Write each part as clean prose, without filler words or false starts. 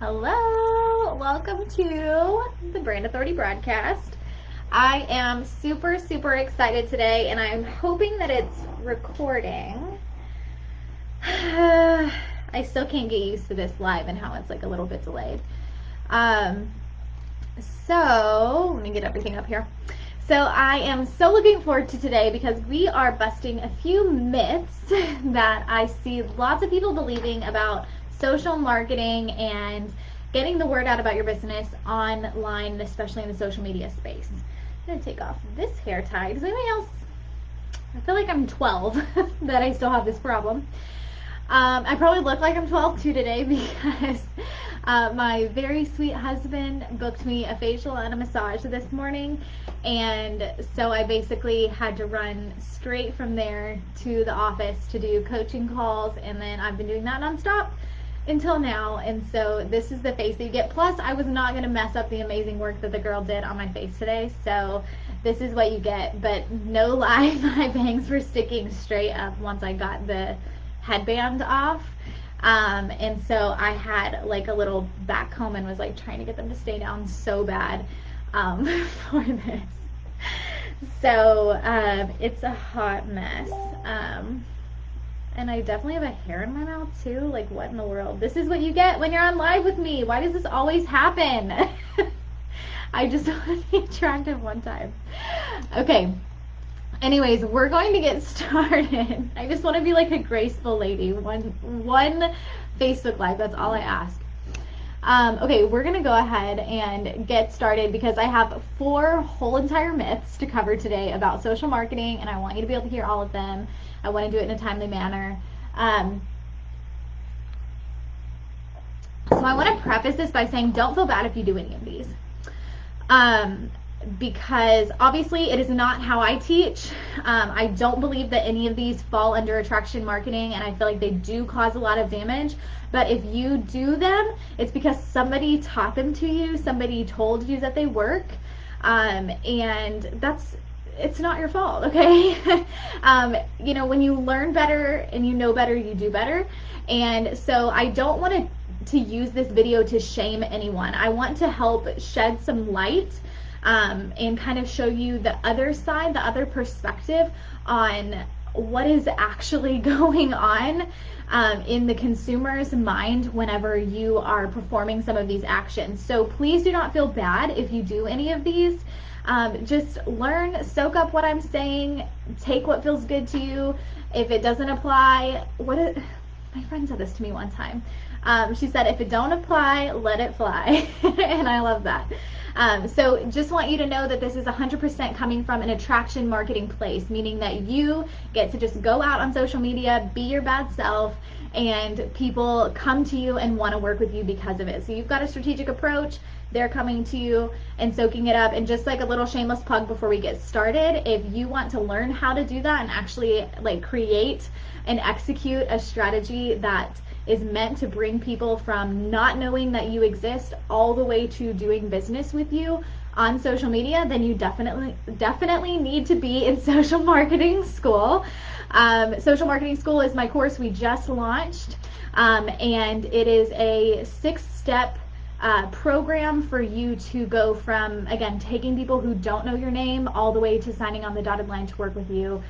Hello, welcome to the Brand Authority broadcast. I am super excited today, and I'm hoping that it's recording. I still can't get used to this live and how it's like a little bit delayed. So let me get everything up here. So I am so looking forward to today because we are busting a few myths that I see lots of people believing about social marketing and getting the word out about your business online, especially in the social media space. I'm gonna take off this hair tie. Does anybody else? I feel like I'm 12 that I still have this problem. I probably look like I'm 12 too today because my very sweet husband booked me a facial and a massage this morning, and so I basically had to run straight from there to the office to do coaching calls, and then I've been doing that nonstop until now, and so this is the face that you get. Plus, I was not going to mess up the amazing work that the girl did on my face today, so this is what you get. But no lie, my bangs were sticking straight up once I got the headband off, and so I had like a little back comb and was like trying to get them to stay down so bad for this. So it's a hot mess. And I definitely have a hair in my mouth too. Like, what in the world? This is what you get when you're on live with me. Why does this always happen? I just want to be attractive one time. Okay. Anyways, we're going to get started. I just want to be like a graceful lady. One Facebook Live. That's all I ask. Okay, we're going to go ahead and get started because I have 4 whole entire myths to cover today about social marketing, and I want you to be able to hear all of them. I want to do it in a timely manner. So I want to preface this by saying don't feel bad if you do any of these. Because obviously it is not how I teach. I don't believe that any of these fall under attraction marketing, and I feel like they do cause a lot of damage. But if you do them, it's because somebody taught them to you, somebody told you that they work, and it's not your fault, okay? You know, when you learn better and you know better, you do better. And so I don't want to use this video to shame anyone. I want to help shed some light and kind of show you the other side, the other perspective on what is actually going on in the consumer's mind whenever you are performing some of these actions. So please do not feel bad if you do any of these. Just learn, soak up what I'm saying, take what feels good to you. If it doesn't apply, my friend said this to me one time. She said, if it don't apply, let it fly. And I love that. So just want you to know that this is 100% coming from an attraction marketing place, meaning that you get to just go out on social media, be your bad self, and people come to you and want to work with you because of it. So you've got a strategic approach, they're coming to you and soaking it up. And just like a little shameless plug before we get started, if you want to learn how to do that and actually like create and execute a strategy that is meant to bring people from not knowing that you exist all the way to doing business with you on social media, then you definitely need to be in social marketing school. Social marketing school is my course we just launched, and it is a 6-step program for you to go from, again, taking people who don't know your name all the way to signing on the dotted line to work with you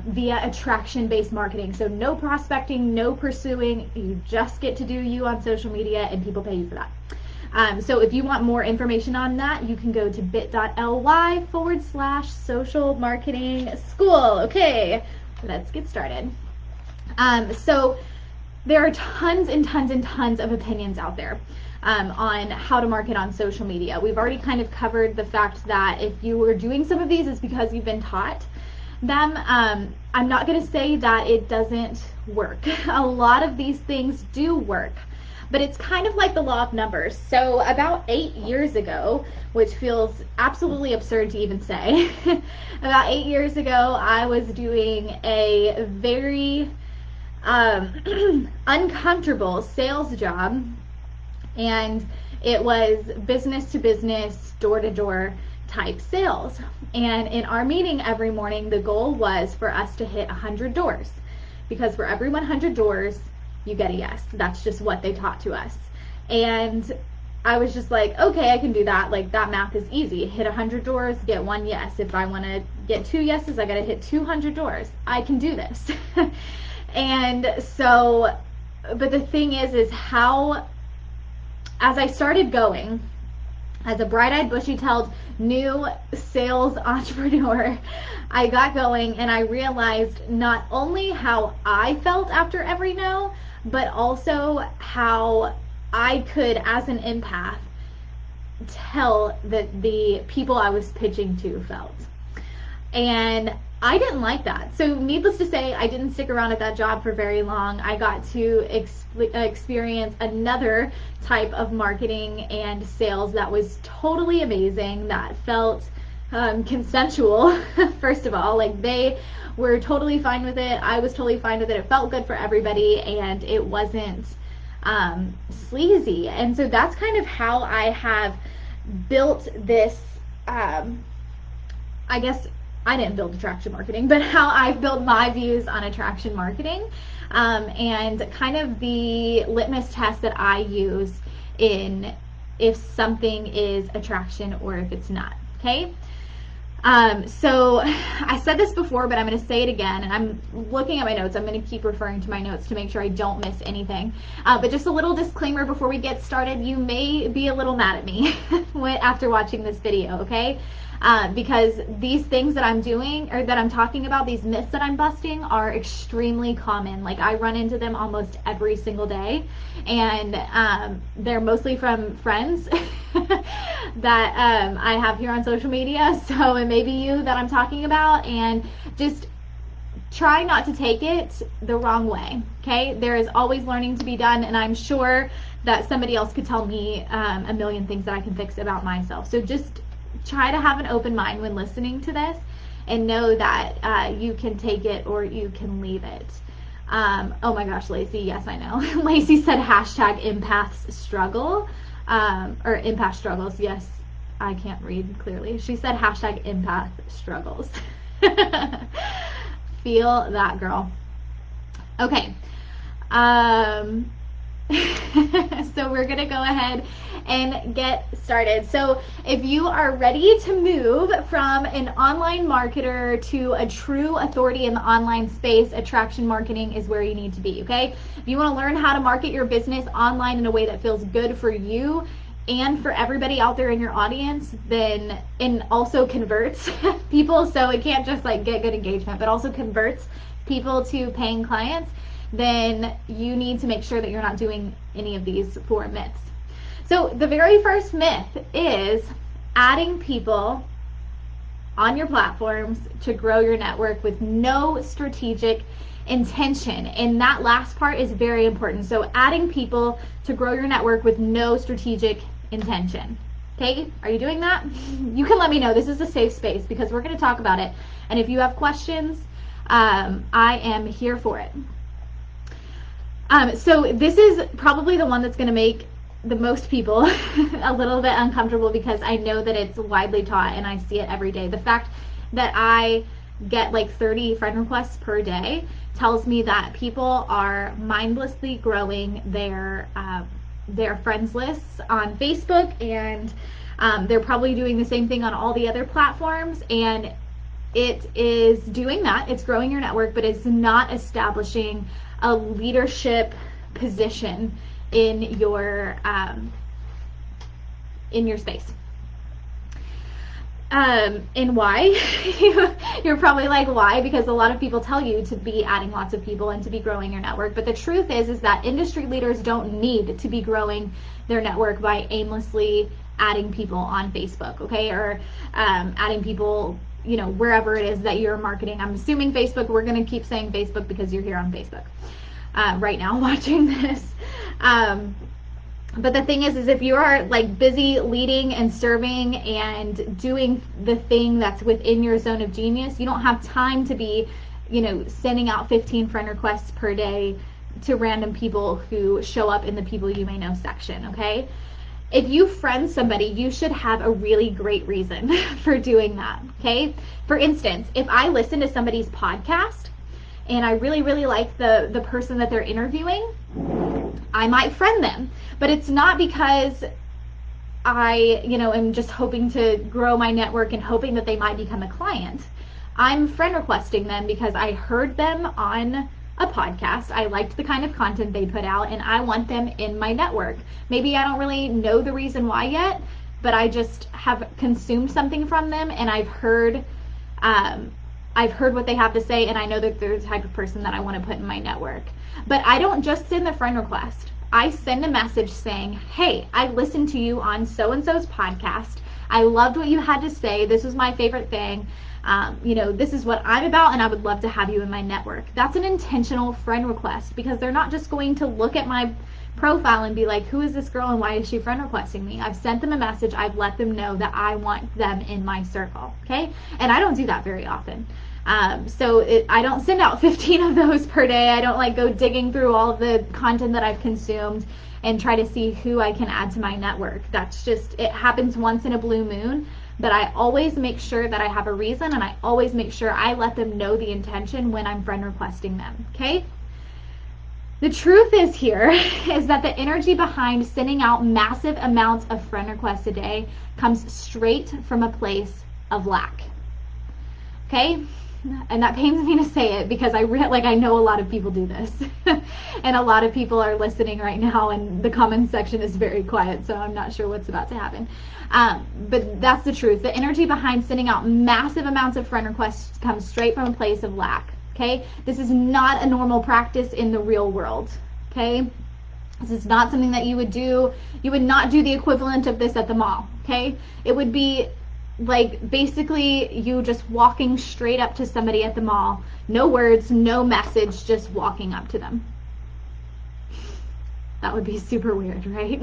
via attraction-based marketing. So no prospecting, no pursuing, you just get to do you on social media and people pay you for that. So if you want more information on that, you can go to bit.ly/social marketing school. Okay, let's get started. So there are tons and tons of opinions out there on how to market on social media. We've already kind of covered the fact that if you were doing some of these, it's because you've been taught them. I'm not going to say that it doesn't work. A lot of these things do work, but it's kind of like the law of numbers. So about 8 years ago, which feels absolutely absurd to even say, about 8 years ago, I was doing a very uncomfortable sales job, and it was business to business, door to door type sales. And in our meeting every morning, the goal was for us to hit 100 doors, because for every 100 doors, you get a yes. That's just what they taught to us. And I was just like, okay, I can do that. Like, that math is easy. Hit 100 doors, get 1 yes. If I want to get 2 yeses, I got to hit 200 doors. I can do this. And so, but the thing is how, as I started going, as a bright-eyed, bushy-tailed new sales entrepreneur, I got going and I realized not only how I felt after every no, but also how I could, as an empath, tell that the people I was pitching to felt. And I didn't like that. So needless to say, I didn't stick around at that job for very long. I got to experience another type of marketing and sales that was totally amazing, that felt consensual, first of all. Like, they were totally fine with it. I was totally fine with it. It felt good for everybody, and it wasn't sleazy. And so that's kind of how I have built this, I guess I didn't build attraction marketing, but how I've built my views on attraction marketing, and kind of the litmus test that I use in if something is attraction or if it's not, okay? So I said this before, but I'm going to say it again, and I'm looking at my notes. I'm going to keep referring to my notes to make sure I don't miss anything. But just a little disclaimer before we get started, you may be a little mad at me after watching this video, okay? Because these things that I'm doing, or that I'm talking about, these myths that I'm busting, are extremely common. Like, I run into them almost every single day, and they're mostly from friends that I have here on social media. So it may be you that I'm talking about, and just try not to take it the wrong way, okay? There is always learning to be done, and I'm sure that somebody else could tell me a million things that I can fix about myself. So just try to have an open mind when listening to this, and know that you can take it or you can leave it. Oh my gosh, Lacey, yes, I know. Lacey said hashtag empaths struggle, or empath struggles. Yes, I can't read clearly. She said hashtag empath struggles. Feel that, girl. Okay. So we're gonna go ahead and get started. So if you are ready to move from an online marketer to a true authority in the online space, attraction marketing is where you need to be, okay? If you want to learn how to market your business online in a way that feels good for you and for everybody out there in your audience, then, and also converts people, so it can't just like get good engagement, but also converts people to paying clients, then you need to make sure that you're not doing any of these 4 myths. So the very first myth is adding people on your platforms to grow your network with no strategic intention. And that last part is very important. So adding people to grow your network with no strategic intention. Okay, are you doing that? You can let me know. This is a safe space because we're going to talk about it. And if you have questions, I am here for it. So this is probably the one that's going to make the most people a little bit uncomfortable, because I know that it's widely taught and I see it every day. The fact that I get like 30 friend requests per day tells me that people are mindlessly growing their friends lists on Facebook, and they're probably doing the same thing on all the other platforms, and it is doing that. It's growing your network, but it's not establishing a leadership position in your space. And why? You're probably like, why? Because a lot of people tell you to be adding lots of people and to be growing your network. But the truth is that industry leaders don't need to be growing their network by aimlessly adding people on Facebook, okay? Or adding people, you know, wherever it is that you're marketing. I'm assuming Facebook. We're going to keep saying Facebook because you're here on Facebook right now watching this. But the thing is if you are like busy leading and serving and doing the thing that's within your zone of genius, you don't have time to be, you know, sending out 15 friend requests per day to random people who show up in the people you may know section, okay? If you friend somebody, you should have a really great reason for doing that, okay? For instance, if I listen to somebody's podcast and I really, really like the person that they're interviewing, I might friend them, but it's not because I, am just hoping to grow my network and hoping that they might become a client. I'm friend requesting them because I heard them on a podcast. I liked the kind of content they put out and I want them in my network. Maybe I don't really know the reason why yet, but I just have consumed something from them and I've heard what they have to say and I know that they're the type of person that I want to put in my network. But I don't just send the friend request. I send a message saying, hey, I listened to you on so-and-so's podcast. I loved what you had to say. This was my favorite thing. This is what I'm about and I would love to have you in my network. That's an intentional friend request because they're not just going to look at my profile and be like, who is this girl and why is she friend requesting me? I've sent them a message. I've let them know that I want them in my circle. Okay. And I don't do that very often. I don't send out 15 of those per day. I don't like go digging through all of the content that I've consumed and try to see who I can add to my network. That's just, it happens once in a blue moon, but I always make sure that I have a reason and I always make sure I let them know the intention when I'm friend requesting them. Okay. The truth is here is that the energy behind sending out massive amounts of friend requests a day comes straight from a place of lack. Okay? And that pains me to say it because I know a lot of people do this. And a lot of people are listening right now and the comments section is very quiet, so I'm not sure what's about to happen. But that's the truth. The energy behind sending out massive amounts of friend requests comes straight from a place of lack. Okay? This is not a normal practice in the real world. Okay? This is not something that you would do. You would not do the equivalent of this at the mall. Okay? It would be like basically you just walking straight up to somebody at the mall. No words, no message, just walking up to them. That would be super weird, right?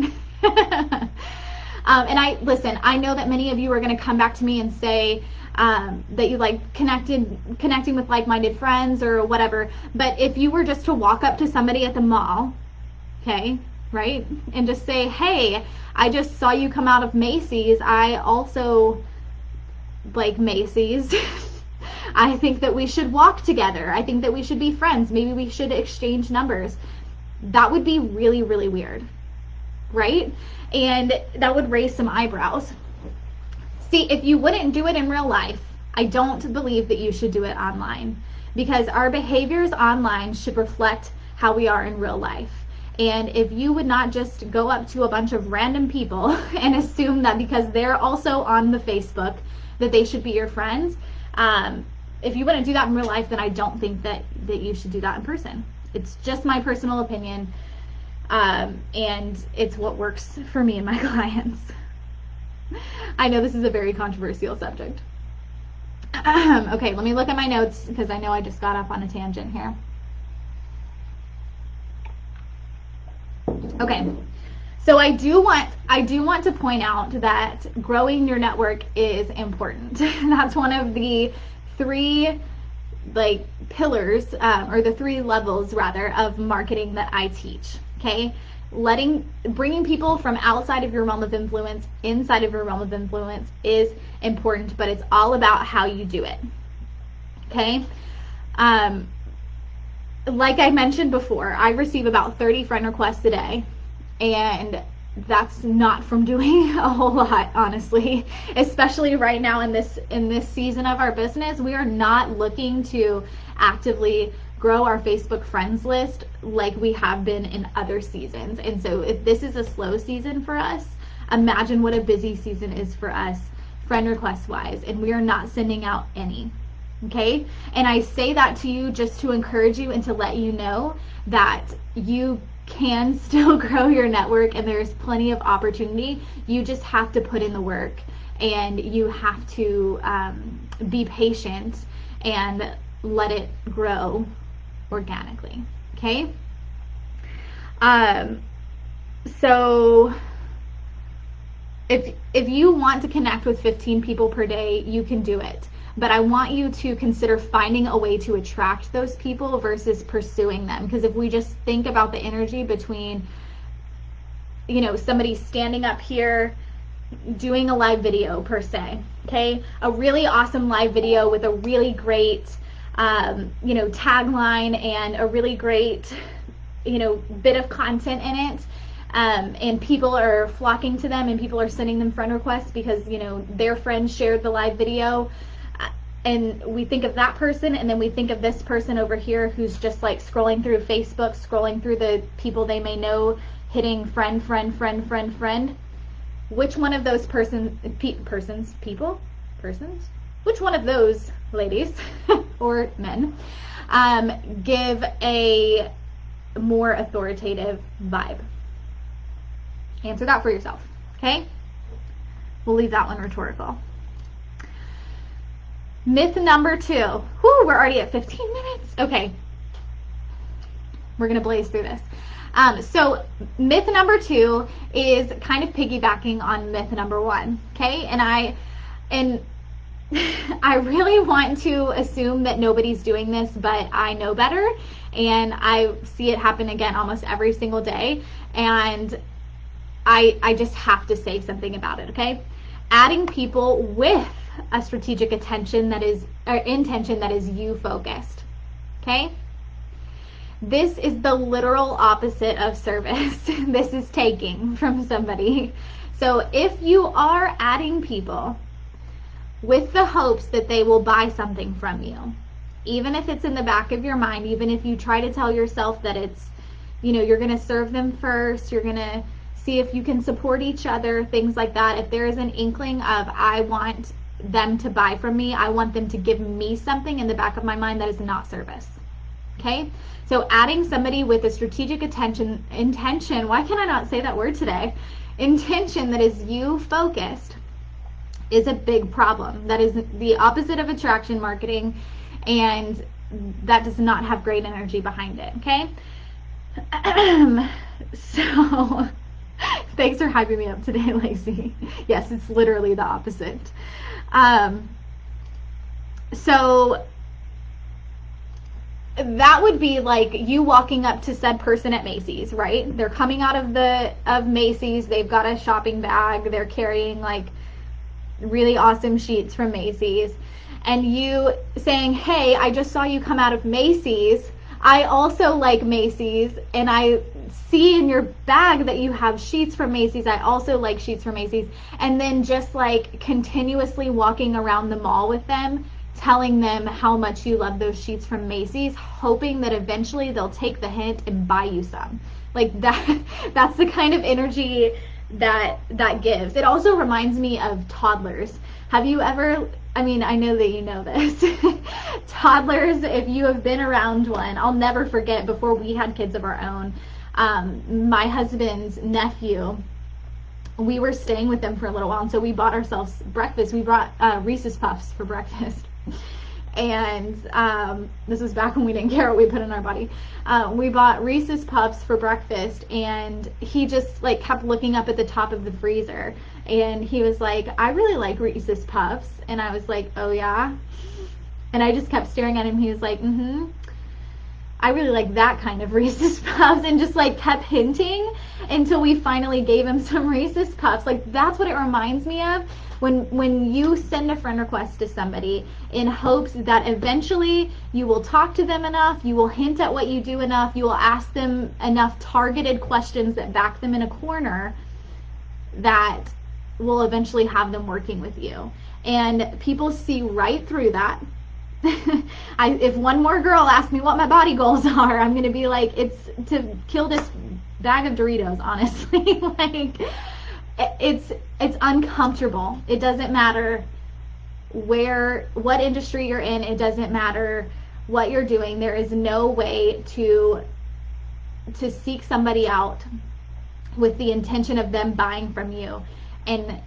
And I know that many of you are going to come back to me and say that you like connecting with like-minded friends or whatever. But if you were just to walk up to somebody at the mall, okay, right, and just say, hey, I just saw you come out of Macy's. I also like Macy's. I think that we should walk together. I think that we should be friends. Maybe we should exchange numbers. That would be really, really weird, right? And that would raise some eyebrows. See, if you wouldn't do it in real life, I don't believe that you should do it online because our behaviors online should reflect how we are in real life. And if you would not just go up to a bunch of random people and assume that because they're also on the Facebook that they should be your friends, if you wouldn't do that in real life, then I don't think that you should do that in person. It's just my personal opinion, and it's what works for me and my clients. I know this is a very controversial subject. Okay, let me look at my notes because I know I just got off on a tangent here. Okay, so I do want to point out that growing your network is important. That's one of the three pillars or the three levels rather of marketing that I teach. Okay, bringing people from outside of your realm of influence inside of your realm of influence is important, but it's all about how you do it. Okay. Like I mentioned before, I receive about 30 friend requests a day, and that's not from doing a whole lot, honestly, especially right now in this season of our business. We are not looking to actively grow our Facebook friends list like we have been in other seasons. And so if this is a slow season for us, imagine what a busy season is for us friend request wise, and we are not sending out any. Okay, and I say that to you just to encourage you and to let you know that you can still grow your network and there's plenty of opportunity. You just have to put in the work and you have to be patient and let it grow organically. Okay, so if you want to connect with 15 people per day, you can do it. But I want you to consider finding a way to attract those people versus pursuing them. Because if we just think about the energy between, somebody standing up here doing a live video per se, okay? A really awesome live video with a really great, tagline and a really great bit of content in it, and people are flocking to them and people are sending them friend requests because their friends shared the live video, and we think of that person, and then we think of this person over here who's just like scrolling through Facebook, scrolling through the people they may know, hitting friend, friend, friend, friend, friend. Which one of those persons, which one of those ladies or men give a more authoritative vibe? Answer that for yourself, okay? We'll leave that one rhetorical. Myth number 2. Whew, we're already at 15 minutes. Okay. We're going to blaze through this. So myth number 2 is kind of piggybacking on myth number 1. Okay. And I really want to assume that nobody's doing this, but I know better. And I see it happen again almost every single day. And I just have to say something about it. Okay. Adding people with a strategic intention that is you focused. Okay? This is the literal opposite of service. This is taking from somebody. So if you are adding people with the hopes that they will buy something from you, even if it's in the back of your mind, even if you try to tell yourself that it's, you're going to serve them first, you're going to see if you can support each other, things like that. If there is an inkling of, I want them to buy from me, I want them to give me something in the back of my mind, that is not service. Okay? So adding somebody with a strategic intention, why can I not say that word today? Intention that is you focused is a big problem. That is the opposite of attraction marketing, and that does not have great energy behind it. Okay? So thanks for hyping me up today, Lacey. Yes, it's literally the opposite. So that would be like you walking up to said person at Macy's, right? They're coming out of Macy's, they've got a shopping bag, they're carrying like really awesome sheets from Macy's, and you saying, hey, I just saw you come out of Macy's, I also like Macy's, and I see in your bag that you have sheets from Macy's, I also like sheets from Macy's, and then just like continuously walking around the mall with them, telling them how much you love those sheets from Macy's, hoping that eventually they'll take the hint and buy you some. Like that's the kind of energy that gives. It also reminds me of toddlers. Have you ever, I know that you know this. Toddlers, if you have been around one, I'll never forget, before we had kids of our own, my husband's nephew, we were staying with them for a little while, and so we bought ourselves breakfast. We brought Reese's Puffs for breakfast. And this was back when we didn't care what we put in our body. We bought Reese's Puffs for breakfast, and he just like kept looking up at the top of the freezer, and he was like, I really like Reese's Puffs. And I was like, oh yeah? And I just kept staring at him. He was like, I really like that kind of Reese's Puffs, and just like kept hinting until we finally gave him some Reese's Puffs. Like, that's what it reminds me of when you send a friend request to somebody in hopes that eventually you will talk to them enough, you will hint at what you do enough, you will ask them enough targeted questions that back them in a corner, that will eventually have them working with you. And people see right through that. If one more girl asks me what my body goals are, I'm going to be like, it's to kill this bag of Doritos, honestly. Like, it's uncomfortable. It doesn't matter what industry you're in. It doesn't matter what you're doing. There is no way to seek somebody out with the intention of them buying from you and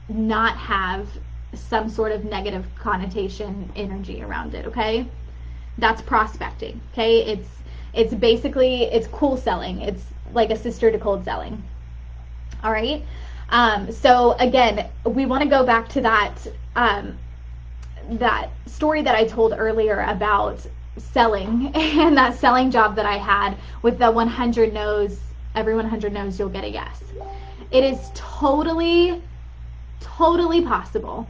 not have some sort of negative connotation energy around it. Okay, that's prospecting. Okay, it's basically, it's cool selling. It's like a sister to cold selling. All right. So again, we want to go back to that that story that I told earlier about selling, and that selling job that I had with the 100 no's. Every 100 no's, you'll get a yes. It is totally possible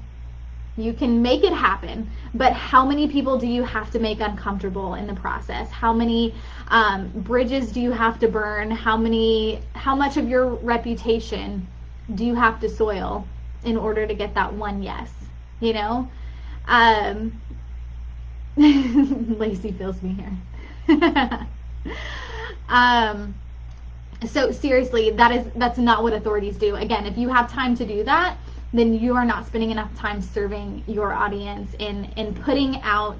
You can make it happen, but how many people do you have to make uncomfortable in the process? How many bridges do you have to burn? How much of your reputation do you have to soil in order to get that one yes? You know? Lacey feels me here. So seriously, that's not what authorities do. Again, if you have time to do that, then you are not spending enough time serving your audience and putting out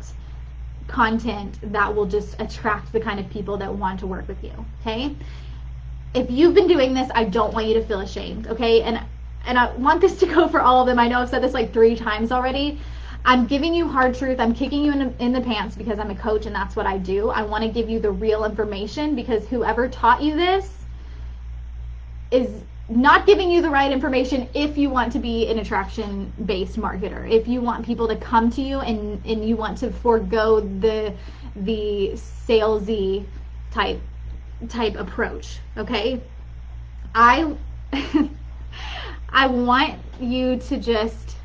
content that will just attract the kind of people that want to work with you, okay? If you've been doing this, I don't want you to feel ashamed, okay? And I want this to go for all of them. I know I've said this like 3 times already. I'm giving you hard truth. I'm kicking you in the pants because I'm a coach and that's what I do. I want to give you the real information because whoever taught you this is not giving you the right information if you want to be an attraction-based marketer. If you want people to come to you and you want to forego the salesy type approach, okay? I want you to just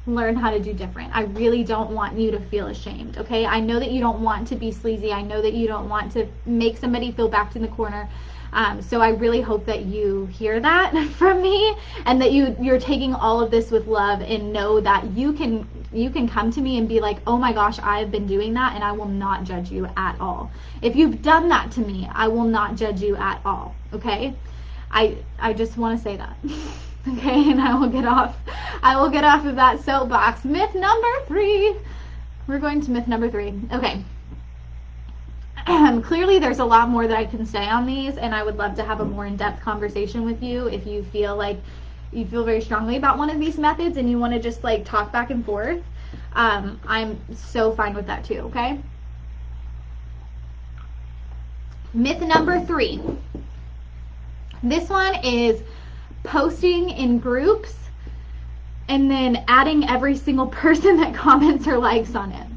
learn how to do different. I really don't want you to feel ashamed, okay? I know that you don't want to be sleazy. I know that you don't want to make somebody feel backed in the corner. So I really hope that you hear that from me and that you're taking all of this with love and know that you can come to me and be like, oh my gosh, I've been doing that and I will not judge you at all. If you've done that to me, I will not judge you at all, okay? I just want to say that. Okay, and I will get off of that soapbox. Myth number 3. We're going to myth number 3. Okay. Clearly there's a lot more that I can say on these, and I would love to have a more in-depth conversation with you if you feel like you feel very strongly about one of these methods and you want to just like talk back and forth. I'm so fine with that too, okay? Myth number 3. This one is posting in groups and then adding every single person that comments or likes on it.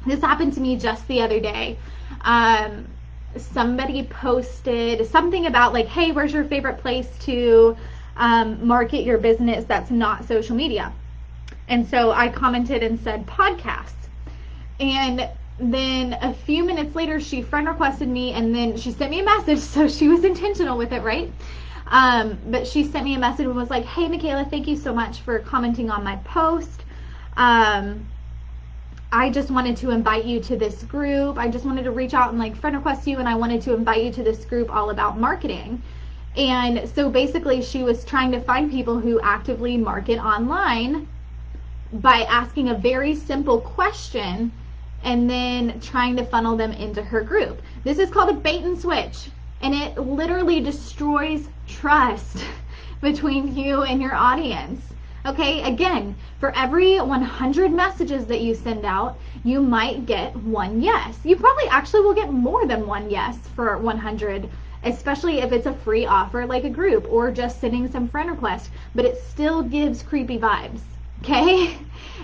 This happened to me just the other day. Somebody posted something about like, hey, where's your favorite place to market your business that's not social media? And so I commented and said podcasts. And then a few minutes later, she friend requested me and then she sent me a message. So she was intentional with it, right? But she sent me a message and was like, hey, Michaela, thank you so much for commenting on my post. I just wanted to invite you to this group. I just wanted to reach out and like friend request you, and I wanted to invite you to this group all about marketing. And so basically she was trying to find people who actively market online by asking a very simple question and then trying to funnel them into her group. This is called a bait and switch, and it literally destroys trust between you and your audience. Okay, again, for every 100 messages that you send out, you might get 1 yes. You probably actually will get more than 1 yes for 100, especially if it's a free offer like a group or just sending some friend request, but it still gives creepy vibes, okay?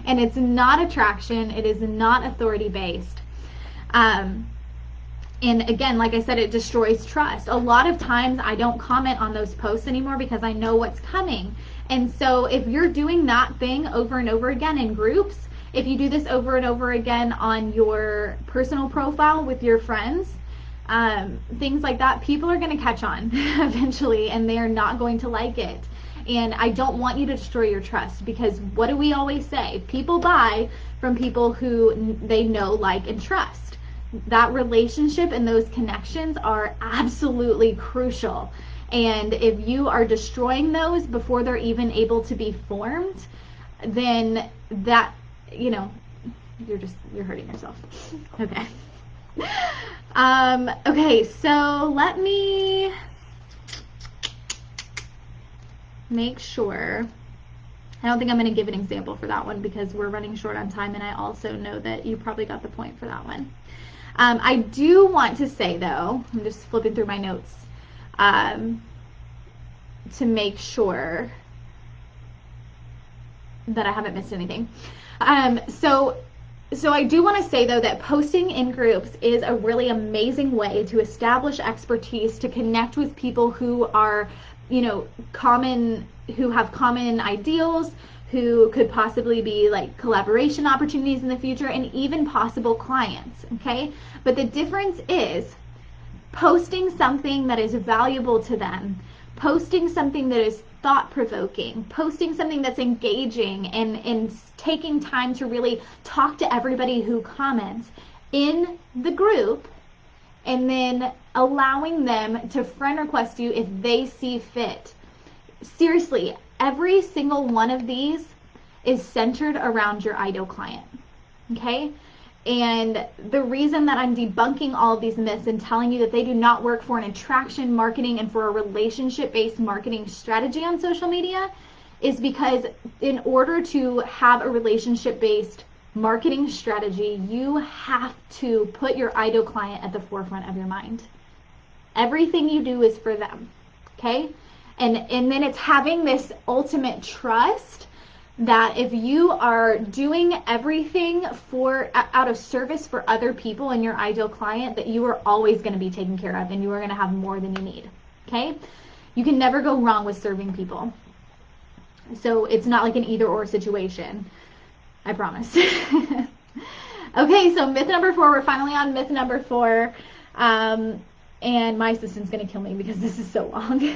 And it's not attraction, it is not authority based. And again, like I said, it destroys trust. A lot of times I don't comment on those posts anymore because I know what's coming. And so if you're doing that thing over and over again in groups, if you do this over and over again on your personal profile with your friends, things like that, people are going to catch on eventually and they're not going to like it. And I don't want you to destroy your trust, because what do we always say? People buy from people who they know, like, and trust. That relationship and those connections are absolutely crucial. And if you are destroying those before they're even able to be formed, then that, you know, you're hurting yourself. Okay. Okay, so let me make sure. I don't think I'm going to give an example for that one because we're running short on time, and I also know that you probably got the point for that one. I do want to say, though, I'm just flipping through my notes to make sure that I haven't missed anything. So I do want to say, though, that posting in groups is a really amazing way to establish expertise, to connect with people who are, you know, who have common ideals, who could possibly be like collaboration opportunities in the future, and even possible clients, okay? But the difference is posting something that is valuable to them, posting something that is thought-provoking, posting something that's engaging, and taking time to really talk to everybody who comments in the group, and then allowing them to friend request you if they see fit. Seriously, every single one of these is centered around your ideal client, okay? And the reason that I'm debunking all of these myths and telling you that they do not work for an attraction marketing and for a relationship-based marketing strategy on social media is because in order to have a relationship-based marketing strategy, you have to put your ideal client at the forefront of your mind. Everything you do is for them, okay? And then it's having this ultimate trust that if you are doing everything out of service for other people and your ideal client, that you are always going to be taken care of and you are going to have more than you need, okay? You can never go wrong with serving people. So it's not like an either or situation, I promise. Okay, so myth number 4, we're finally on myth number 4. And my assistant's going to kill me because this is so long.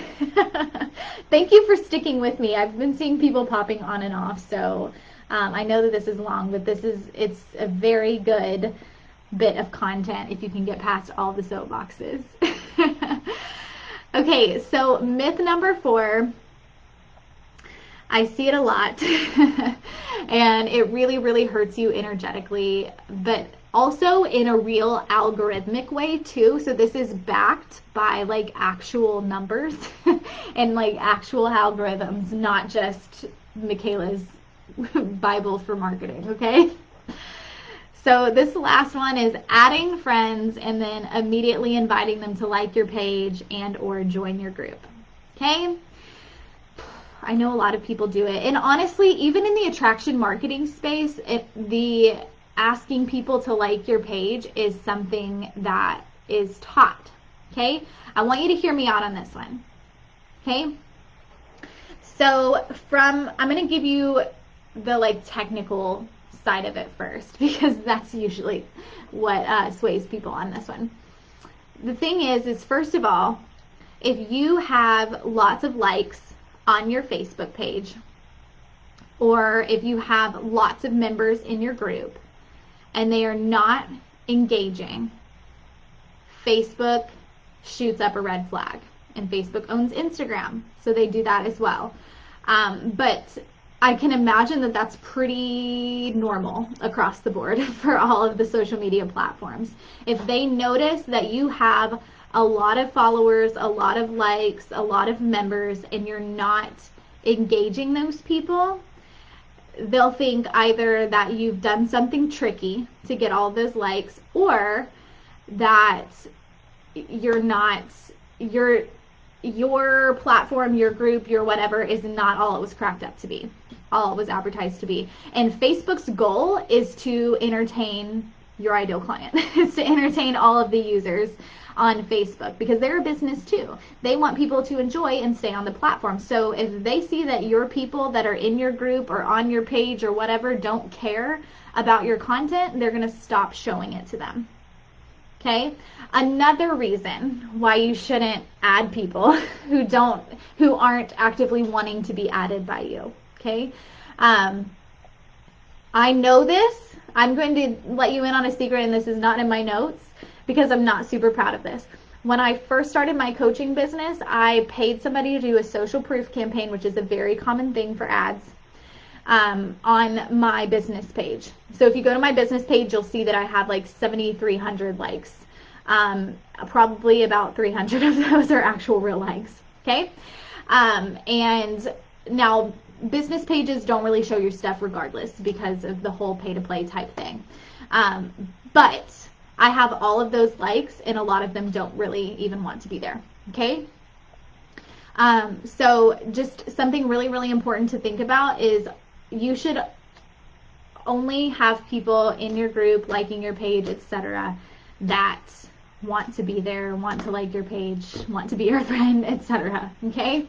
Thank you for sticking with me. I've been seeing people popping on and off, so I know that this is long, but it's a very good bit of content if you can get past all the soapboxes. Okay, so myth number 4. I see it a lot, and it really, really hurts you energetically, but also in a real algorithmic way too. So this is backed by like actual numbers and like actual algorithms, not just Michaela's Bible for marketing, okay? So this last one is adding friends and then immediately inviting them to like your page and or join your group, okay? I know a lot of people do it. And honestly, even in the attraction marketing space, the asking people to like your page is something that is taught, okay? I want you to hear me out on this one, okay? So I'm going to give you the like technical side of it first, because that's usually what sways people on this one. The thing is first of all, if you have lots of likes on your Facebook page, or if you have lots of members in your group and they are not engaging, Facebook shoots up a red flag. And Facebook owns Instagram, so they do that as well. But I can imagine that that's pretty normal across the board for all of the social media platforms. If they notice that you have a lot of followers, a lot of likes, a lot of members, and you're not engaging those people, they'll think either that you've done something tricky to get all those likes, or that your platform, your group, your whatever is not all it was cracked up to be, all it was advertised to be. And Facebook's goal is to entertain your ideal client. It's to entertain all of the users on Facebook, because they're a business too. They want people to enjoy and stay on the platform. So if they see that your people that are in your group or on your page or whatever don't care about your content, they're going to stop showing it to them. Okay? Another reason why you shouldn't add people who aren't actively wanting to be added by you. Okay? I know this. I'm going to let you in on a secret, and this is not in my notes because I'm not super proud of this. When I first started my coaching business, I paid somebody to do a social proof campaign, which is a very common thing for ads, on my business page. So if you go to my business page, you'll see that I have like 7,300 likes. Probably about 300 of those are actual real likes. Okay? And now business pages don't really show your stuff regardless because of the whole pay-to-play type thing. But I have all of those likes, and a lot of them don't really even want to be there. Okay? So just something really, really important to think about is you should only have people in your group liking your page, etc., that want to be there, want to like your page, want to be your friend, etc. Okay?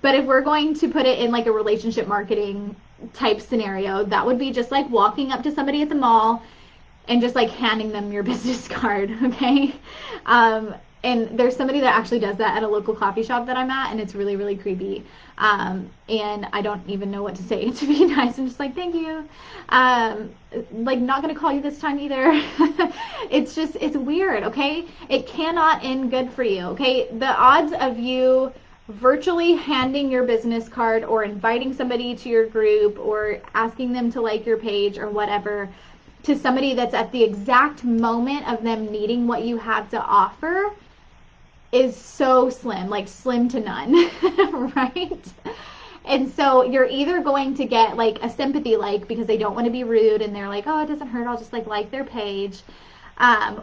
But if we're going to put it in like a relationship marketing type scenario, that would be just like walking up to somebody at the mall and just like handing them your business card, okay? And there's somebody that actually does that at a local coffee shop that I'm at, and it's really, really creepy. And I don't even know what to say to be nice. I'm just like, thank you. Like, not gonna call you this time either. It's just, it's weird, okay? It cannot end good for you, okay? The odds of you virtually handing your business card or inviting somebody to your group or asking them to like your page or whatever to somebody that's at the exact moment of them needing what you have to offer is so slim, like slim to none, right? And so you're either going to get like a sympathy like because they don't want to be rude and they're like, oh, it doesn't hurt, I'll just like their page,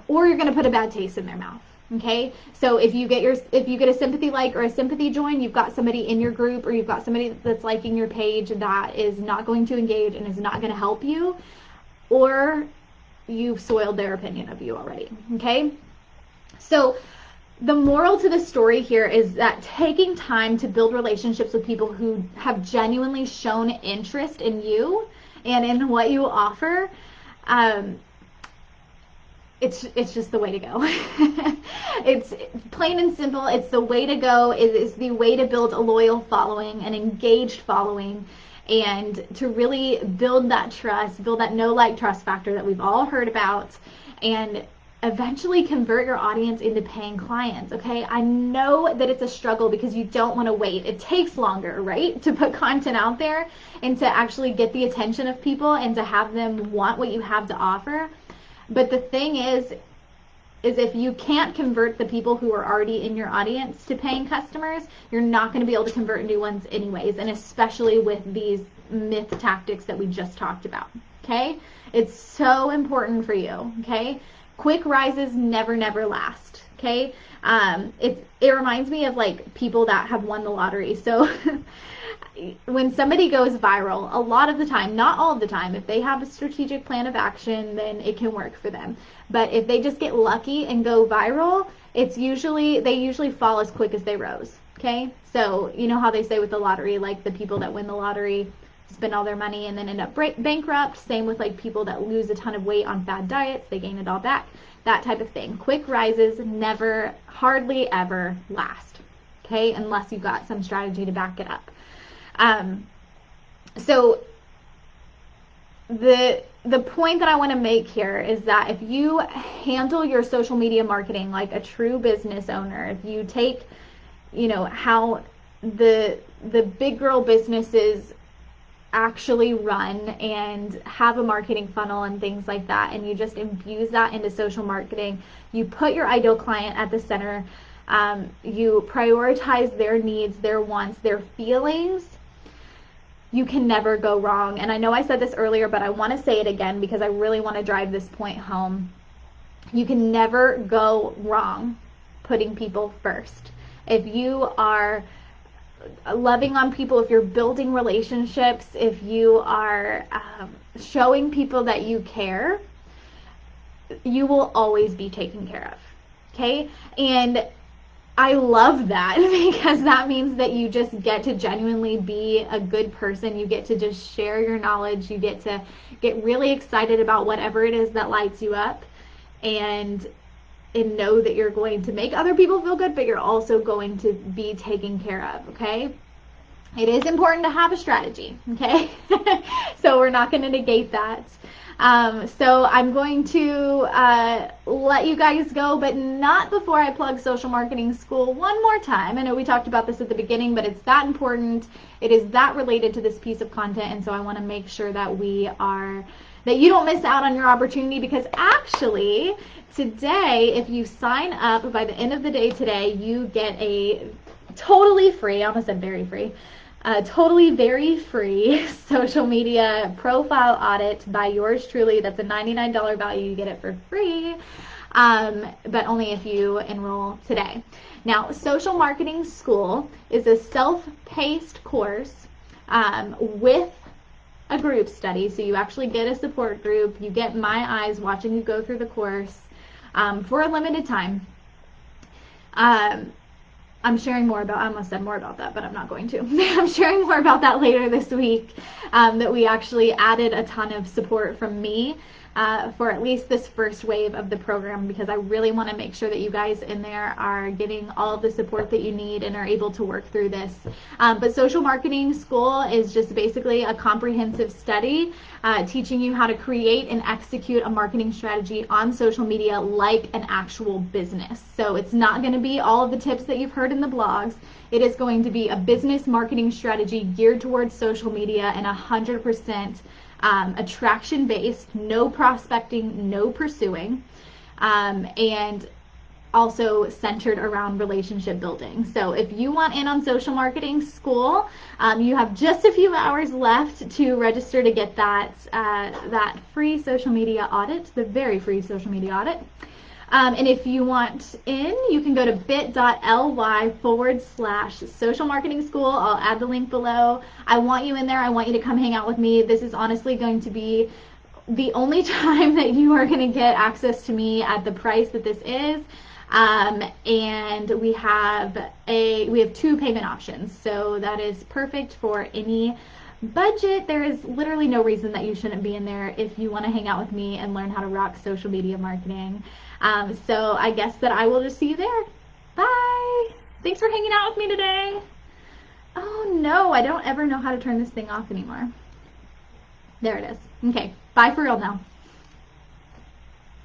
or you're going to put a bad taste in their mouth. Okay, so if you get a sympathy like or a sympathy join, you've got somebody in your group or you've got somebody that's liking your page that is not going to engage and is not going to help you, or you've soiled their opinion of you already. Okay, so the moral to the story here is that taking time to build relationships with people who have genuinely shown interest in you and in what you offer, it's just the way to go. It's plain and simple. It's the way to go. It is the way to build a loyal following, an engaged following, and to really build that trust, build that know, like, trust factor that we've all heard about, and eventually convert your audience into paying clients, okay? I know that it's a struggle because you don't want to wait. It takes longer, right, to put content out there and to actually get the attention of people and to have them want what you have to offer. But the thing is if you can't convert the people who are already in your audience to paying customers, you're not going to be able to convert new ones anyways, and especially with these myth tactics that we just talked about, okay? It's so important for you, okay? Quick rises never last, okay? It reminds me of like people that have won the lottery. So when somebody goes viral, a lot of the time, not all of the time, if they have a strategic plan of action, then it can work for them. But if they just get lucky and go viral, they usually fall as quick as they rose, okay? So you know how they say with the lottery, like the people that win the lottery spend all their money and then end up bankrupt. Same with like people that lose a ton of weight on fad diets, they gain it all back, that type of thing. Quick rises hardly ever last, okay, unless you've got some strategy to back it up. So the point that I want to make here is that if you handle your social media marketing like a true business owner, if you take, how the big girl businesses actually run and have a marketing funnel and things like that, and you just infuse that into social marketing, you put your ideal client at the center, you prioritize their needs, their wants, their feelings, you can never go wrong. And I know I said this earlier, but I want to say it again because I really want to drive this point home. You can never go wrong putting people first. If you are loving on people, if you're building relationships, if you are showing people that you care, you will always be taken care of, okay? And I love that because that means that you just get to genuinely be a good person. You get to just share your knowledge. You get to get really excited about whatever it is that lights you up, and know that you're going to make other people feel good, but you're also going to be taken care of, okay? It is important to have a strategy, okay? So we're not going to negate that. So I'm going to let you guys go, but not before I plug Social Marketing School one more time. I know we talked about this at the beginning, but it's that important. It is that related to this piece of content, and so I want to make sure that that you don't miss out on your opportunity, because actually today, if you sign up by the end of the day today, you get a totally free, I almost said very free, totally very free social media profile audit by yours truly. That's a $99 value. You get it for free, but only if you enroll today. Now, Social Marketing School is a self-paced course with a group study. So you actually get a support group. You get my eyes watching you go through the course for a limited time. I'm sharing more about, I almost said more about that, but I'm not going to. I'm sharing more about that later this week, that we actually added a ton of support from me for at least this first wave of the program, because I really want to make sure that you guys in there are getting all of the support that you need and are able to work through this. But Social Marketing School is just basically a comprehensive study teaching you how to create and execute a marketing strategy on social media like an actual business. So it's not going to be all of the tips that you've heard in the blogs. It is going to be a business marketing strategy geared towards social media and 100% attraction based, no prospecting, no pursuing, and also centered around relationship building. So if you want in on Social Marketing School, you have just a few hours left to register to get that free social media audit, the very free social media audit. And if you want in, you can go to bit.ly/social marketing school. I'll add the link below. I want you in there. I want you to come hang out with me. This is honestly going to be the only time that you are going to get access to me at the price that this is. And we have 2 payment options. So that is perfect for any budget. There is literally no reason that you shouldn't be in there if you want to hang out with me and learn how to rock social media marketing. So I guess that I will just see you there. Bye. Thanks for hanging out with me today. Oh no, I don't ever know how to turn this thing off anymore. There it is. Okay, bye for real now.